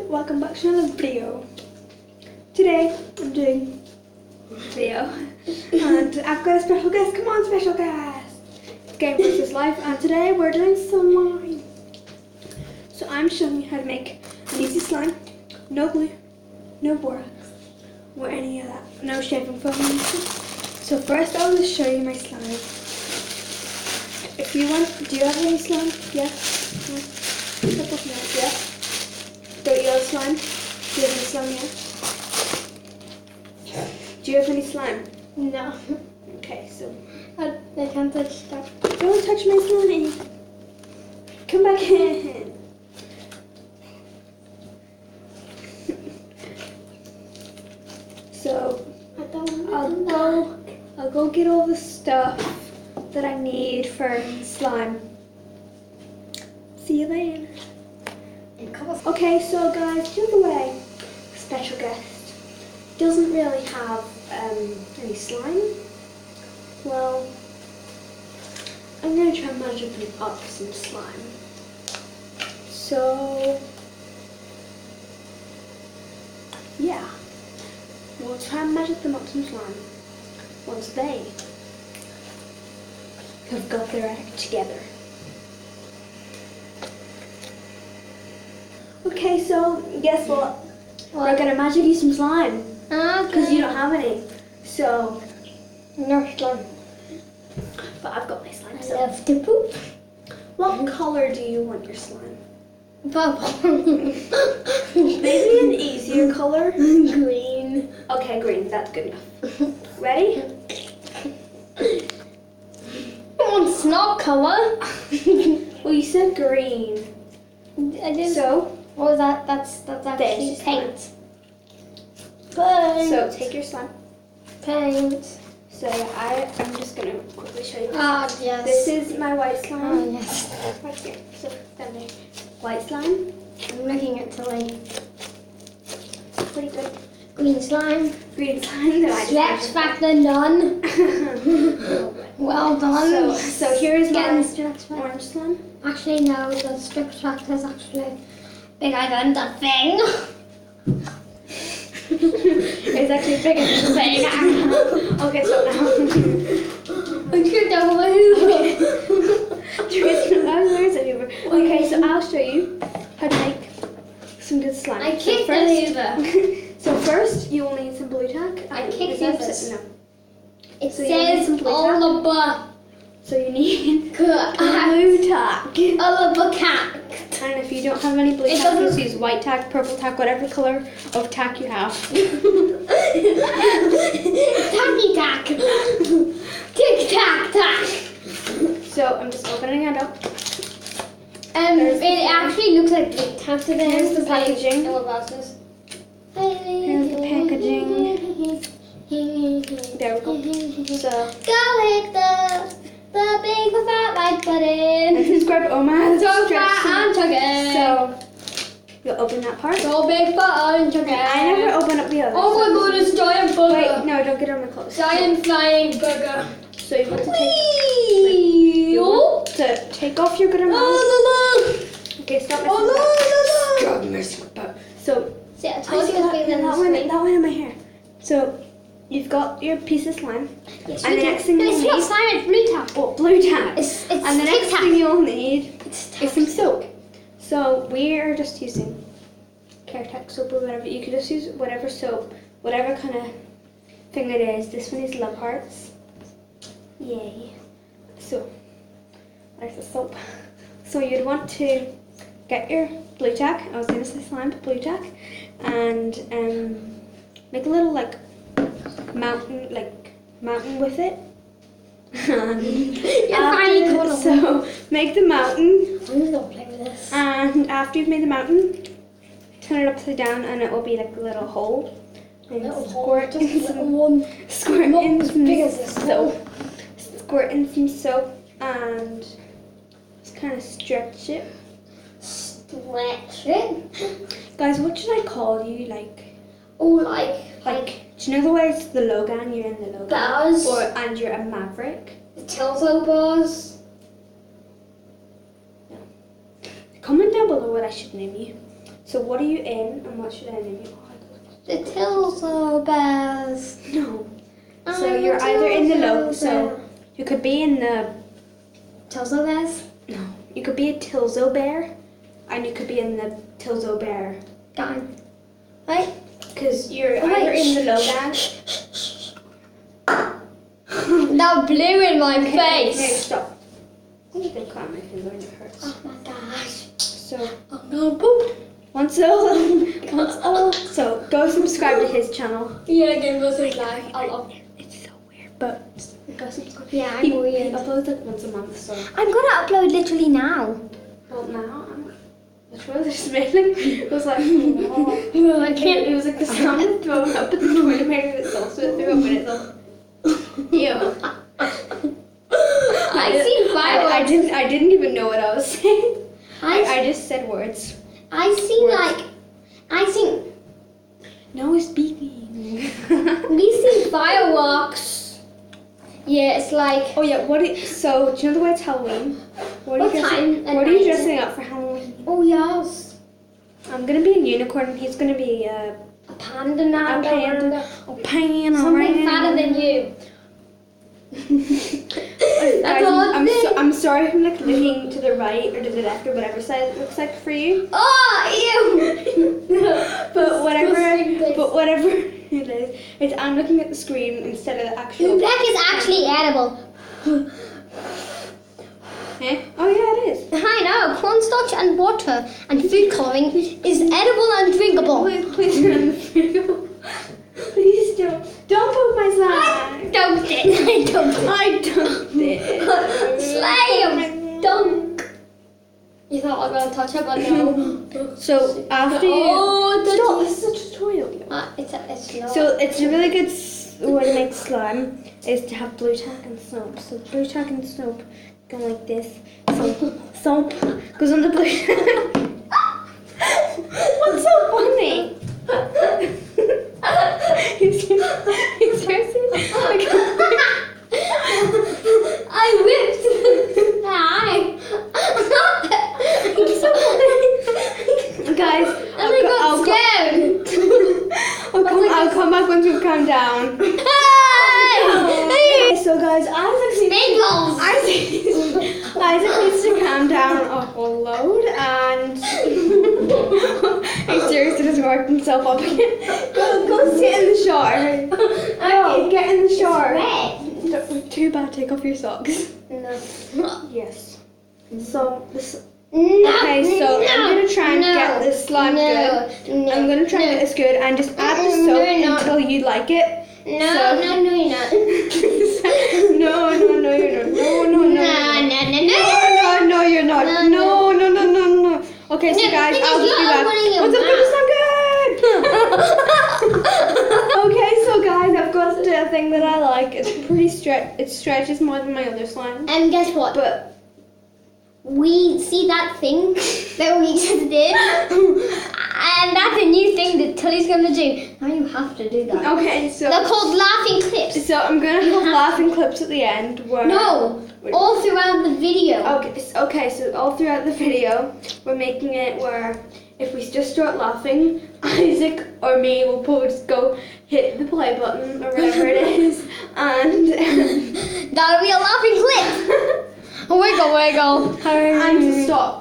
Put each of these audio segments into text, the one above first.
welcome back to another video. Today I'm doing a video and I've got a special guest. Come on, special guest! Game vs Life, and today we're doing slime. So I'm showing you how to make an easy slime. No glue, no borax, or any of that. No shaving foam. So first I'll just show you my slime. If you want, do you have any slime? Yes? No? Yeah? Don't you have slime? Do you have any slime yet? Do you have any slime? No. Okay, so I can't touch stuff. don't touch my slime. Come back in. So I don't I'll go get all the stuff that I need for slime. See you later. Okay, so guys, by the way, special guest doesn't really have any slime. Well, I'm gonna try and magic up some slime. So yeah, we'll try and magic them up some slime once they have got their act together. Okay, so guess what? We're gonna magic you some slime because you don't have any. So no slime. but I've got my slime. I So love to poop. what color do you want your slime? Purple. Maybe an easier color. Green. Okay, green. That's good enough. Ready? It's not color. Well, you said green. I didn't. So What was that? That's actually This is paint. so take your slime. Paint. So I'm just gonna quickly show you. Ah, yes. This is my white slime. Oh, yes. Right here. So stand there. White slime. I'm looking at like Pretty good. green slime. Green slime that I Stretch just factor none. Well done. So here's Getting my stretch factor. orange slime. Actually, no, the stretch factor is actually bigger than the thing. It's actually bigger than the thing. Okay, so now. I tripped over my hoover. Where's the Hoover? Okay, so I'll show you how to make some good slime. I So kicked the first- Hoover. So first, you will need some blue tack. I kicked No. It So you need some says blue all the So you need cat. blue tack. All the cat. And if you don't have any blue It tack, doesn't- just use white tack, purple tack, whatever color of tack you have. Tacky tack. Tick tack tack. So I'm just opening it up. It actually looks like big tack to them. Here's the packaging. Yellow glasses. Here's the packaging. There we go. So, Go hit the big fat like and button. subscribe. Oh man, So stretch. fat and chug it. So you'll open that part. So big fat and chug it. I never open up the other. Oh my so- god, it's giant burger. Wait, no, don't get on my clothes. Giant flying burger. So you want to take. Whee! You want to take off your good Oh, Okay, stop la, la. messing Oh, la, la, la. Stop messing about. So See, I I told see you it's that, bigger than that this one, screen. that one in my hair. So you've got your piece of slime. Yes, And we the do. next thing No, you it's not need- slime, it's blue tack. Oh, blue tack. It's And the Tic next Tac. thing you'll need It's is some soap. So we are just using Care-Tac soap or whatever. You can just use whatever soap, whatever kind of thing it is. This one is Love Hearts. Yay. So there's the soap. So you'd want to get your blue tack. I was going to say slime, but blue tack, and make a little like mountain with it. finally caught up. So make the mountain, I'm just gonna play with this. and after you've made the mountain, turn it upside down, and it will be like a little hole. And squirt in some squirt Not in as some big as this soap. Squirt in some soap and just kind of stretch it. Stretch it. Guys, what should I call you? Like Oh, like do you know the way it's the Logan? You're in the Logan. bars. And you're a Maverick. The telltale bars. Comment down below what I should name you. So what are you in and what should I name you? The Tilso Bears. No. So you're either in the low, so you could be in the, Tilso Bears? no, you could be a Tilso bear and you could be in the Tilso bear. Gang. Right? Because you're Oh, either wait. in the low gang. That blew in my Okay, face. stop. I'm going to climb my finger and it hurts. Oh my gosh. So, I'm gonna poop. so go subscribe to his channel. Yeah, give us a like. I love it. It's so weird, but go subscribe. Yeah, He I'm weird. uploads like once a month, so. I'm gonna upload literally now. Well, now the toilet smelling. It was like, oh. I can't. It was like the sound of throwing up at the toilet paper that's also threw up and it's all. Ew. I see fireworks. I didn't even know what I was saying. I just said words. see Words. like. I think No, it's beeping. we see fireworks. Yeah, it's like. Oh yeah. So do you know the way it's Halloween? What What time at What are you night? dressing up for Halloween? Oh yes. I'm gonna be a unicorn. And he's gonna be A panda now. a panda. Something fatter than you. Guys, I'm sorry if I'm like looking to the right or to the left or whatever side it looks like for you. Oh, ew. But whatever Disgusting. it is, I'm looking at the screen instead of the actual. Black is actually edible. Eh? Oh yeah, it is. I know. Cornstarch and water and food coloring is edible and drinkable. Please turn the video. Please don't poke my slime. Dunked it. I dunked it. I dumped it. Slay him. Dunk. You thought I was going to touch it, but no. So after you. Oh, Stop! This is such a tutorial. It's not. So it's a really good way to make slime is to have blue tack and soap. So blue tack and soap go like this. So soap goes on the blue tack. What's so funny? He's seriously like, I whipped the eye. it's so funny. Guys, And I got scared. I'll come back once we've calmed down. Hey! So guys, Bagels. Isaac needs to calm down a whole load and he's seriously just worked himself up again. Go sit in the shower. Okay, get in the shower. Too bad, take off your socks. No. Yes. So this No, okay, so I'm gonna try and get this slime good. I'm gonna try and get this good and just add the soap until you like it. No, you're not. No, you're not. No, you're not. No. Okay, so guys, I'll just be back. What's up, good? Okay, so guys, I've got a thing that I like. It's pretty it stretches more than my other slime. And guess what? But We see that thing that we just did, and that's a new thing that Tilly's gonna do. Now you have to do that. okay, so They're called laughing clips. So I'm gonna have laughing clips at the end. Where No, all throughout the video. Okay. So all throughout the video, we're making it where if we just start laughing, Isaac or me will just go hit the play button or whatever it is, and That'll be a laughing clip. Wiggle. and to stop.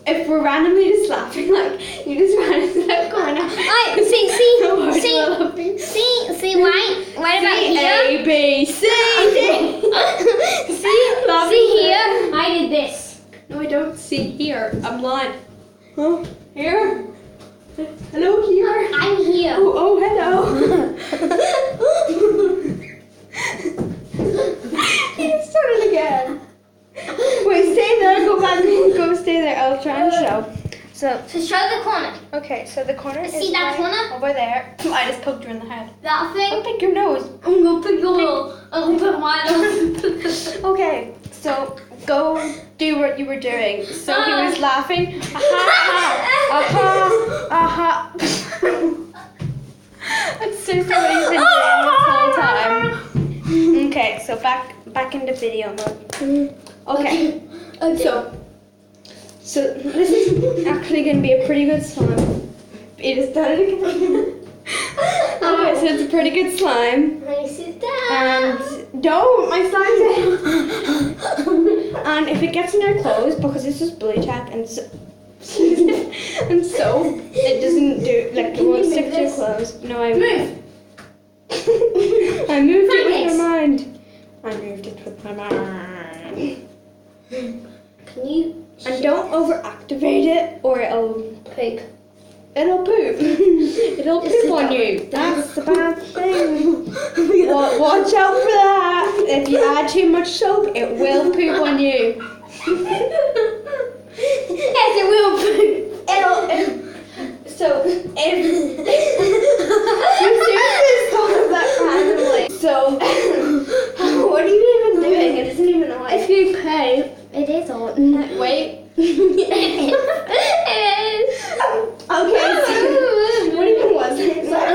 If we're randomly just laughing, like you just ran into that corner. See, right about here. A B C D. See here. I did this. No, I don't see here. I'm blind. Huh? Here? Hello, here? I'm here. Oh, hello. Let's start it again. Wait, stay there. Go back. Go stay there. I'll try and show. So show the corner. okay. So the corner is See that corner? over there. I just poked you in the head. That thing. Don't pick your nose. I'm gonna pick your little. I'm gonna put my nose. Okay. So go do what you were doing. So he was laughing. Aha. That's seriously what he's been doing this whole time. Okay, so back into video mode. Okay. So this is actually going to be a pretty good slime. It has done it again. Okay, so it's a pretty good slime. Nice it down. And don't, my slime's And if it gets in your clothes, because it's just blue tack and so, and so it doesn't do, like, it won't stick to your clothes. No, I Move. I moved it with Focus. my mind. I moved it with my mind. Can you And don't overactivate it or it'll poop? It'll poop. It'll poop on you. That's the bad thing. Watch out for that. If you add too much soap, it will poop on you. Yes, it will poop. So if you seriously thought of that randomly. So what are you even doing? It isn't even on. If you poop, it is on. Wait. It is. Okay, so what even was it? It's like,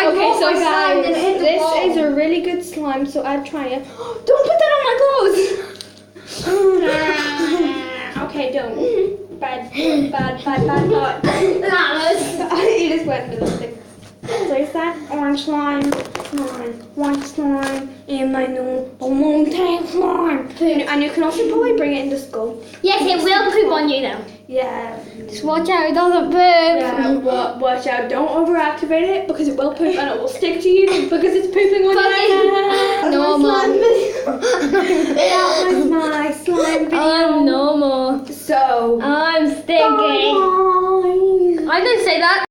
okay, so guys, this is a really good slime, so I'd try it. Don't put that on my clothes! Okay, don't. Bad thought. You just went into the thing. So is that orange slime, white slime, and my new balloon tank slime. And you can also probably bring it into school. Yes, it will poop on you though. Yeah. Just watch out, it doesn't poop. Yeah, watch out. Don't overactivate it because it will poop and it will stick to you because it's pooping on you. No, Mom. That was my slime video. I'm normal. So. I'm stinking. Bye. I didn't say that.